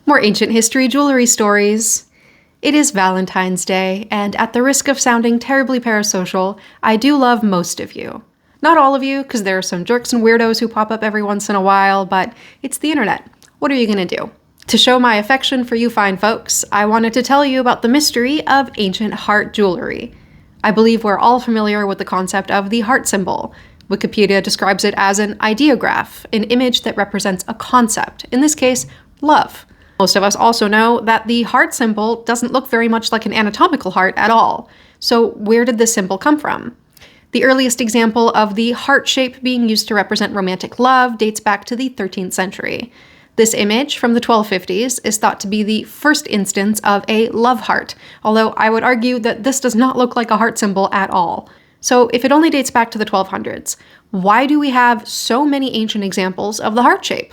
More ancient history jewelry stories. It is Valentine's Day, and at the risk of sounding terribly parasocial, I do love most of you. Not all of you, because there are some jerks and weirdos who pop up every once in a while, but it's the internet. What are you gonna do? To show my affection for you fine folks, I wanted to tell you about the mystery of ancient heart jewelry. I believe we're all familiar with the concept of the heart symbol. Wikipedia describes it as an ideograph, an image that represents a concept, in this case, love. Most of us also know that the heart symbol doesn't look very much like an anatomical heart at all. So where did this symbol come from? The earliest example of the heart shape being used to represent romantic love dates back to the 13th century. This image from the 1250s is thought to be the first instance of a love heart, although I would argue that this does not look like a heart symbol at all. So if it only dates back to the 1200s, why do we have so many ancient examples of the heart shape?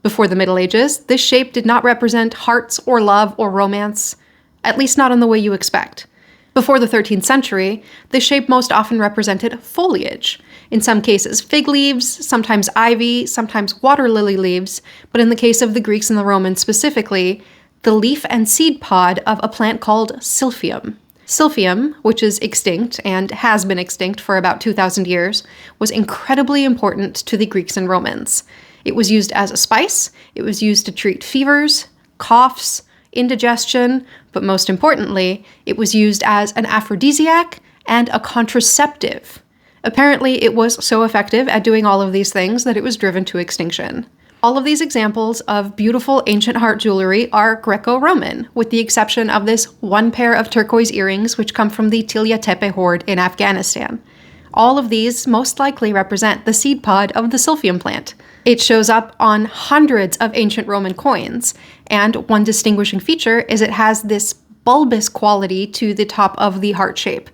Before the Middle Ages, this shape did not represent hearts or love or romance, at least not in the way you expect. Before the 13th century, this shape most often represented foliage. In some cases, fig leaves, sometimes ivy, sometimes water lily leaves, but in the case of the Greeks and the Romans specifically, the leaf and seed pod of a plant called Silphium. Silphium, which is extinct and has been extinct for about 2,000 years, was incredibly important to the Greeks and Romans. It was used as a spice, it was used to treat fevers, coughs, indigestion, but most importantly, it was used as an aphrodisiac and a contraceptive. Apparently, it was so effective at doing all of these things that it was driven to extinction. All of these examples of beautiful ancient heart jewelry are Greco-Roman, with the exception of this one pair of turquoise earrings which come from the Tilla Tepe hoard in Afghanistan. All of these most likely represent the seed pod of the Silphium plant. It shows up on hundreds of ancient Roman coins, and one distinguishing feature is it has this bulbous quality to the top of the heart shape.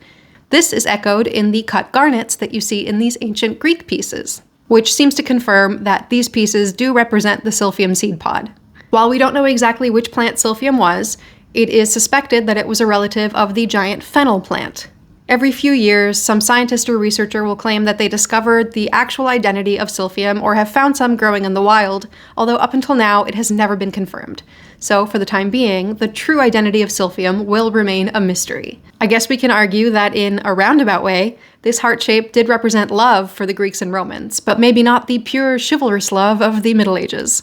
This is echoed in the cut garnets that you see in these ancient Greek pieces, which seems to confirm that these pieces do represent the Silphium seed pod. While we don't know exactly which plant Silphium was, it is suspected that it was a relative of the giant fennel plant. Every few years, some scientist or researcher will claim that they discovered the actual identity of Silphium or have found some growing in the wild, although up until now it has never been confirmed. So, for the time being, the true identity of Silphium will remain a mystery. I guess we can argue that in a roundabout way, this heart shape did represent love for the Greeks and Romans, but maybe not the pure chivalrous love of the Middle Ages.